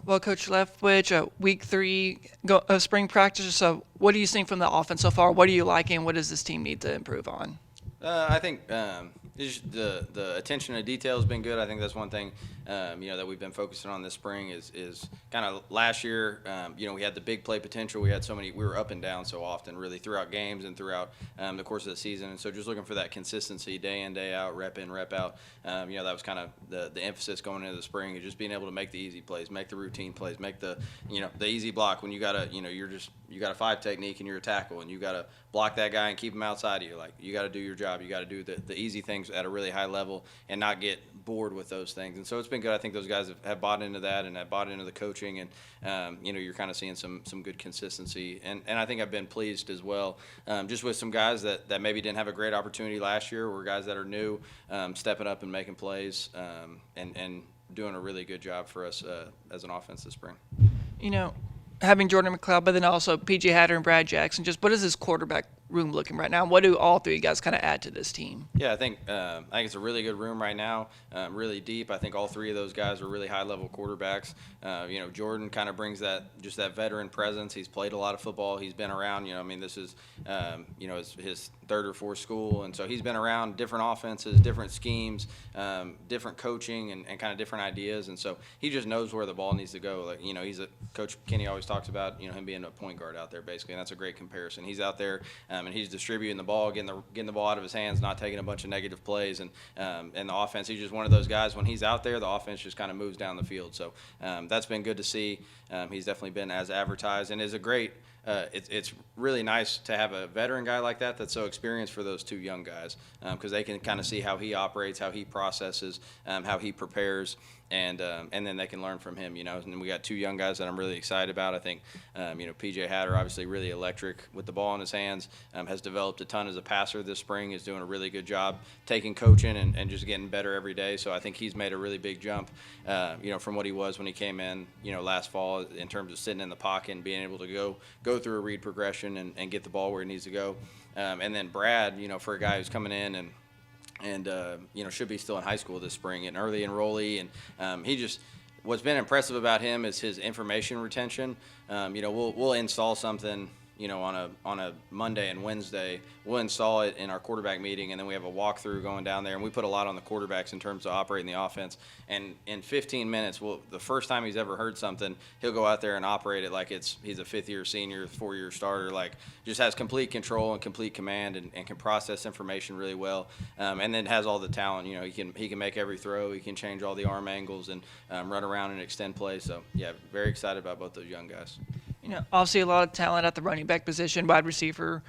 Well, Coach Leftwich, week 3 spring practice. So, what are you seeing from the offense so far? What are you liking? What does this team need to improve on? I think the attention to detail has been good. I think that's one thing that we've been focusing on this spring is kind of last year. We had the big play potential. We had so many. We were up and down so often, really throughout games and throughout the course of the season. And so just looking for that consistency, day in, day out, rep in, rep out. That was kind of the emphasis going into the spring, is just being able to make the easy plays, make the routine plays, make the the easy block when you gotta you got a 5 technique and you're a tackle and you gotta block that guy and keep him outside of you. Like, you got to do your job. You got to do the easy things at a really high level and not get bored with those things. And so it's been good. I think those guys have bought into that and have bought into the coaching. And, you're kind of seeing some good consistency. And I think I've been pleased as well, just with some guys that maybe didn't have a great opportunity last year, or guys that are new, stepping up and making plays, and doing a really good job for us as an offense this spring. You know, having Jordan McCloud, but then also PJ Hatter and Brad Jackson. Just what is this quarterback room looking right now? What do all three guys kind of add to this team? Yeah, I think it's a really good room right now, really deep. I think all three of those guys are really high-level quarterbacks. Jordan kind of brings that veteran presence. He's played a lot of football. He's been around. This is his third or fourth school, and so he's been around different offenses, different schemes, different coaching, and kind of different ideas. And so he just knows where the ball needs to go. Like, he's a coach. Kenny always talks about him being a point guard out there, basically, and that's a great comparison. He's out there. And he's distributing the ball, getting the ball out of his hands, not taking a bunch of negative plays. And the offense, he's just one of those guys. When he's out there, the offense just kind of moves down the field. So that's been good to see. He's definitely been as advertised, and is a great. It's really nice to have a veteran guy like that that's so experienced for those two young guys, because they can kind of see how he operates, how he processes, how he prepares, and then they can learn from him. And we got two young guys that I'm really excited about. I think PJ Hatter, obviously really electric with the ball in his hands, has developed a ton as a passer this spring, is doing a really good job taking coaching and just getting better every day. So I think he's made a really big jump, from what he was when he came in, last fall, in terms of sitting in the pocket and being able to go through a read progression and get the ball where it needs to go. And then Brad, for a guy who's coming in and should be still in high school this spring, an early enrollee, and he just, what's been impressive about him is his information retention. We'll install something on a Monday and Wednesday. We'll install it in our quarterback meeting, and then we have a walkthrough going down there, and we put a lot on the quarterbacks in terms of operating the offense. And in 15 minutes, the first time he's ever heard something, he'll go out there and operate it like he's a fifth-year senior, 4-year starter, like just has complete control and complete command, and can process information really well, and then has all the talent. He can make every throw, he can change all the arm angles, and run around and extend plays. So, yeah, very excited about both those young guys. Obviously a lot of talent at the running back position, wide receiver.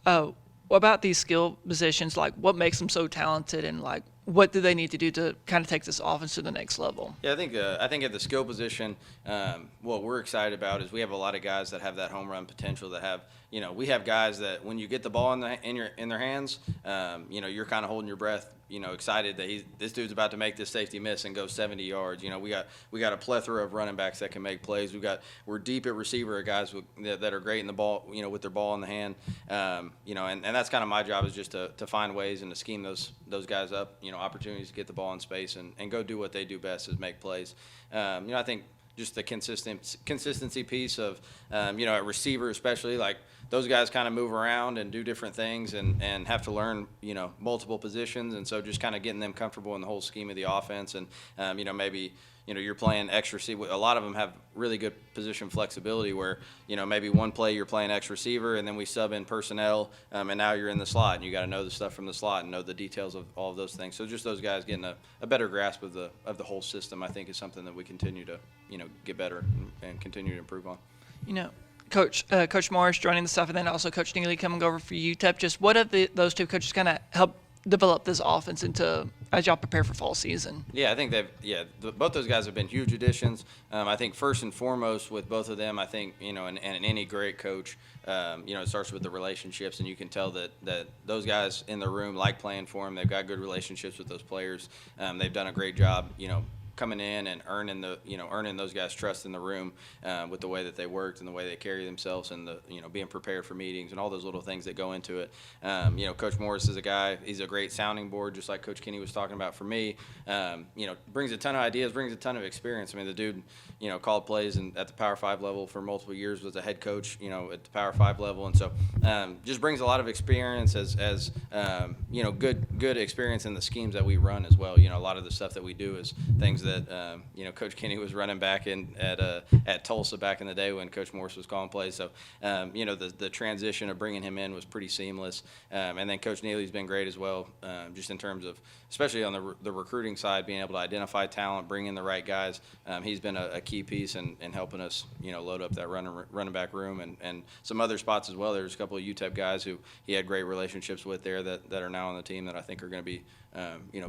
What about these skill positions? Like, what makes them so talented, and like, what do they need to do to kind of take this offense to the next level? Yeah, I think at the skill position, what we're excited about is we have a lot of guys that have that home run potential. That have, we have guys that when you get the ball in their hands, you're kind of holding your breath. Excited that this dude's about to make this safety miss and go 70 yards. We got a plethora of running backs that can make plays. We're deep at receiver at guys that are great in the ball, with their ball in the hand. And that's kind of my job, is just to find ways and to scheme those guys up. Opportunities to get the ball in space and go do what they do best, is make plays. I think just the consistency piece of, at receiver especially, like, those guys kind of move around and do different things and have to learn, multiple positions. And so just kind of getting them comfortable in the whole scheme of the offense. And, maybe, you're playing X receiver. A lot of them have really good position flexibility where, maybe one play you're playing X receiver, and then we sub in personnel, and now you're in the slot, and you got to know the stuff from the slot and know the details of all of those things. So just those guys getting a better grasp of the whole system, I think, is something that we continue to, get better and continue to improve on. Coach Morris joining the staff, and then also Coach Nealy coming over for UTEP. Just what have those two coaches kind of helped develop this offense into as y'all prepare for fall season? Yeah, I think both those guys have been huge additions. I think first and foremost with both of them, I think, and any great coach, it starts with the relationships, and you can tell that those guys in the room like playing for them. They've got good relationships with those players. They've done a great job, coming in and earning those guys' trust in the room with the way that they worked and the way they carry themselves and being prepared for meetings and all those little things that go into it. Coach Morris is a guy. He's a great sounding board, just like Coach Kenny was talking about for me. Brings a ton of ideas, brings a ton of experience. I mean, the dude, called plays at the Power 5 level for multiple years, was a head coach, at the Power 5 level, and so just brings a lot of experience as good experience in the schemes that we run as well. A lot of the stuff that we do is things that Coach Kenny was running back at Tulsa back in the day when Coach Morris was calling plays. So the transition of bringing him in was pretty seamless. And then Coach Nealy's been great as well, just in terms of, especially on the recruiting side, being able to identify talent, bring in the right guys. He's been a key piece in helping us, load up that running back room and some other spots as well. There's a couple of UTEP guys who he had great relationships with there that are now on the team that I think are going to be,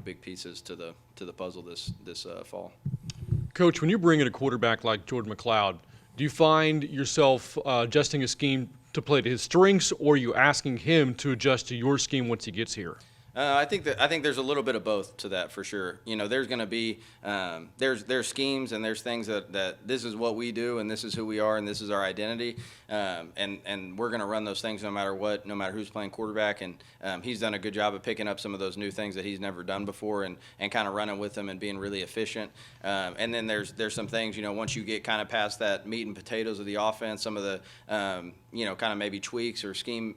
big pieces to the puzzle this fall. Coach, when you bring in a quarterback like Jordan McCloud, do you find yourself adjusting a scheme to play to his strengths, or are you asking him to adjust to your scheme once he gets here? I think there's a little bit of both to that for sure. There's going to be there's schemes and there's things that this is what we do and this is who we are and this is our identity, and we're going to run those things no matter what, no matter who's playing quarterback. And he's done a good job of picking up some of those new things that he's never done before and kind of running with them and being really efficient. And then there's some things, once you get kind of past that meat and potatoes of the offense, some of the kind of maybe tweaks or scheme,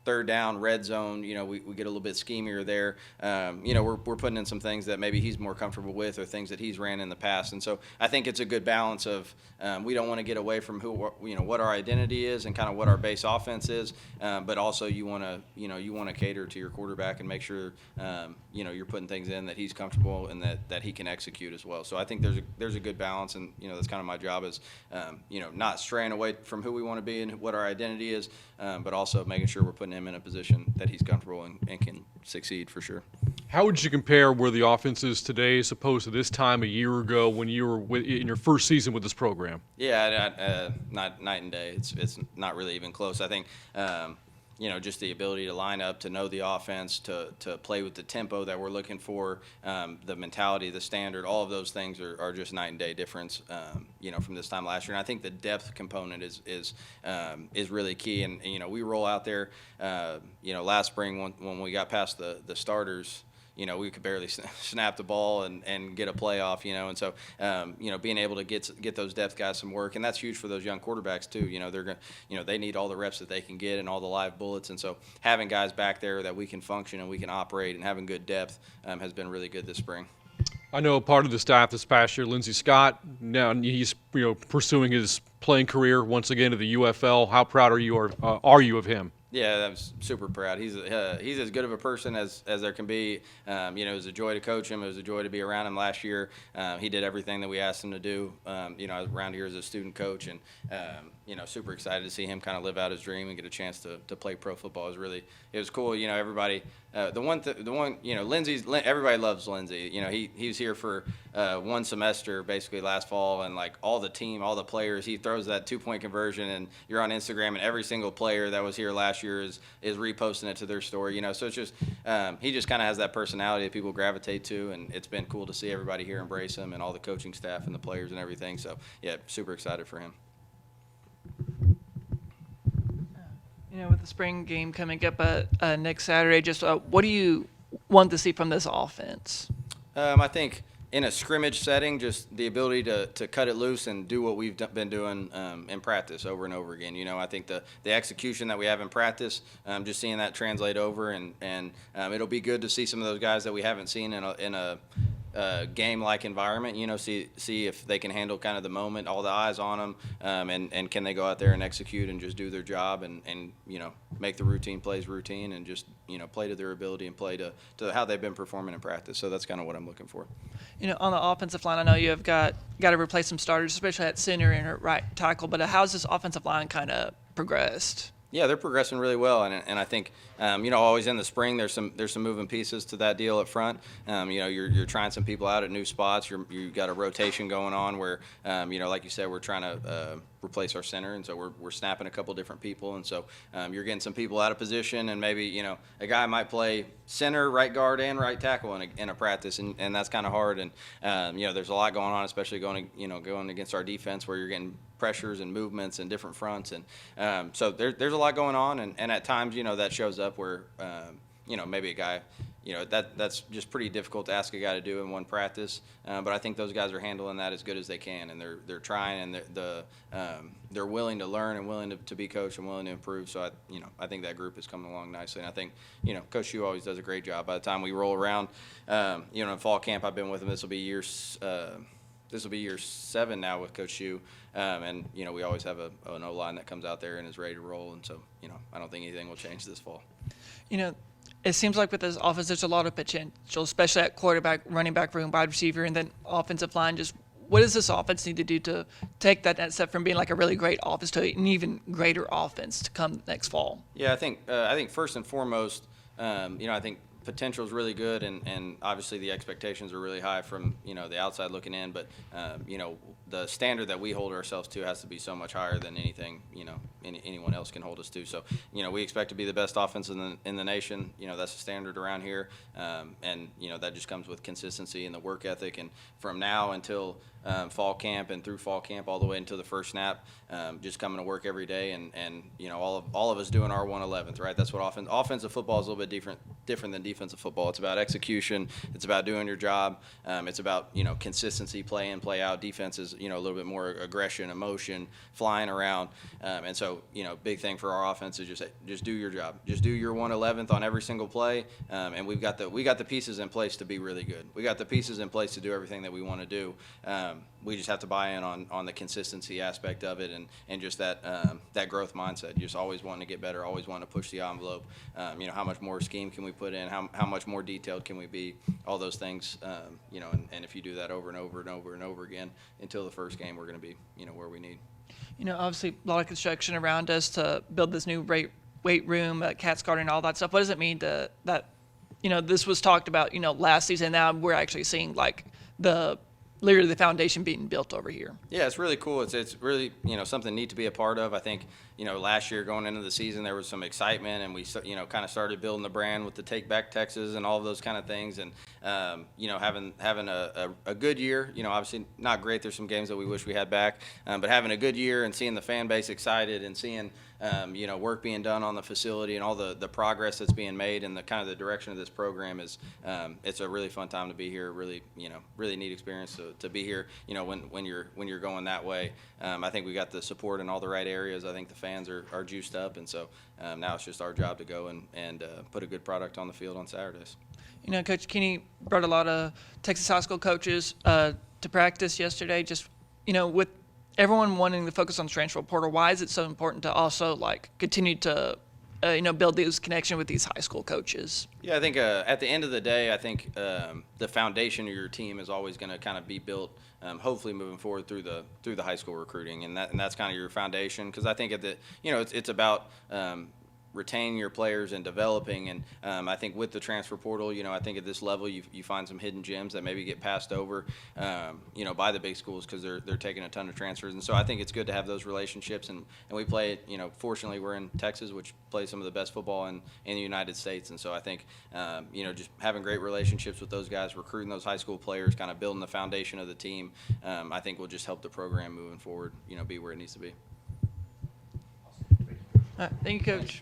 third down, red zone, we get a little bit schemier there. We're putting in some things that maybe he's more comfortable with or things that he's ran in the past. And so I think it's a good balance of we don't want to get away from what our identity is and kind of what our base offense is, but also you want to cater to your quarterback and make sure you're putting things in that he's comfortable and that he can execute as well. So I think there's a good balance, and that's kind of my job is not straying away from who we want to be and what our identity is, but also making sure we're putting him in a position that he's comfortable and can succeed for sure. How would you compare where the offense is today as opposed to this time a year ago when you were in your first season with this program? Yeah, not night and day. It's not really even close. I think just the ability to line up, to know the offense, to play with the tempo that we're looking for, the mentality, the standard, all of those things are just night and day difference, from this time last year. And I think the depth component is really key. And, we roll out there, last spring when we got past the starters, we could barely snap the ball and get a playoff, and so, being able to get those depth guys some work, and that's huge for those young quarterbacks too. They're going, they need all the reps that they can get and all the live bullets, and so having guys back there that we can function and we can operate and having good depth has been really good this spring. I know part of the staff this past year, Lindsey Scott, now he's pursuing his playing career once again at the UFL. How proud are you of him? Yeah, I'm super proud. He's as good of a person as there can be. It was a joy to coach him. It was a joy to be around him last year. He did everything that we asked him to do. I was around here as a student coach, and super excited to see him kind of live out his dream and get a chance to play pro football. It was cool. Everybody. Everybody loves Lindsey. He was here for one semester basically last fall, and like all the players, he throws that 2-point conversion, and you're on Instagram, and every single player that was here last year is reposting it to their story. So it's just he just kind of has that personality that people gravitate to, and it's been cool to see everybody here embrace him and all the coaching staff and the players and everything. So yeah, super excited for him. With the spring game coming up next Saturday, just what do you want to see from this offense? I think in a scrimmage setting, just the ability to cut it loose and do what we've been doing in practice over and over again. I think the execution that we have in practice, just seeing that translate over, and it'll be good to see some of those guys that we haven't seen in a game-like environment, see if they can handle kind of the moment, all the eyes on them, and can they go out there and execute and just do their job and make the routine plays routine and just, play to their ability and play to how they've been performing in practice. So that's kind of what I'm looking for. On the offensive line, I know you have got to replace some starters, especially at center and at right tackle, but how's this offensive line kind of progressed? Yeah, they're progressing really well, and I think always in the spring there's some moving pieces to that deal up front. You're trying some people out at new spots. You've got a rotation going on where like you said, we're trying to replace our center, and so we're snapping a couple different people, and so you're getting some people out of position, and maybe a guy might play center, right guard, and right tackle in a practice, and that's kind of hard, and there's a lot going on, especially going against our defense where you're getting pressures and movements and different fronts, and so there's a lot going on, and at times that shows up where maybe a guy. That's just pretty difficult to ask a guy to do in one practice. But I think those guys are handling that as good as they can, and they're trying, and they're willing to learn and willing to be coached and willing to improve. So I think that group is coming along nicely, and I think Coach Hugh always does a great job. By the time we roll around, in fall camp, I've been with him. This will be year 7 now with Coach Hugh, and we always have an O-line that comes out there and is ready to roll, and so I don't think anything will change this fall. It seems like with this offense, there's a lot of potential, especially at quarterback, running back room, wide receiver, and then offensive line. Just what does this offense need to do to take that next step from being like a really great offense to an even greater offense to come next fall? Yeah, I think first and foremost, I think potential is really good, and obviously the expectations are really high from the outside looking in. But the standard that we hold ourselves to has to be so much higher than anything anyone else can hold us to. So we expect to be the best offense in the nation. That's the standard around here, and that just comes with consistency and the work ethic. And from now until fall camp and through fall camp all the way into the first snap, just coming to work every day, and all of us doing our 1/11th, right? That's what offensive football is a little bit different than defensive football. It's about execution. It's about doing your job. It's about consistency, play in, play out. Defense is a little bit more aggression, emotion, flying around, and so big thing for our offense is just do your job. Just do your 1/11th on every single play, and we got the pieces in place to be really good. We got the pieces in place to do everything that we want to do. We just have to buy in on the consistency aspect of it, and just that growth mindset. Just always wanting to get better, always wanting to push the envelope. How much more scheme can we put in? How much more detailed can we be? All those things. And if you do that over and over and over and over again until the first game, we're going to be where we need. Obviously a lot of construction around us to build this new weight room, Cats Garden, and all that stuff. What does it mean that this was talked about last season? Now we're actually seeing like literally the foundation being built over here. Yeah, it's really cool. It's really something neat to be a part of. I think last year going into the season there was some excitement, and we kind of started building the brand with the Take Back Texas and all of those kind of things, and having a good year. Obviously not great. There's some games that we wish we had back, but having a good year and seeing the fan base excited and seeing work being done on the facility and all the progress that's being made and the kind of the direction of this program is it's a really fun time to be here. Really really neat experience to be here. When you're going that way. I think we got the support in all the right areas. I think the fans are juiced up, and so now it's just our job to go and put a good product on the field on Saturdays. Coach Keeney brought a lot of Texas high school coaches to practice yesterday. Just with everyone wanting to focus on the transfer portal, why is it so important to also continue to build these connections with these high school coaches? Yeah, I think at the end of the day, I think the foundation of your team is always going to kind of be built, hopefully moving forward through the high school recruiting, and that's kind of your foundation. Because I think it's about retaining your players and developing, and I think with the transfer portal, I think at this level you find some hidden gems that maybe get passed over, by the big schools because they're taking a ton of transfers, and so I think it's good to have those relationships, and we play, fortunately we're in Texas, which plays some of the best football in the United States, and so I think, just having great relationships with those guys, recruiting those high school players, kind of building the foundation of the team, I think will just help the program moving forward, be where it needs to be. Thank you, Coach.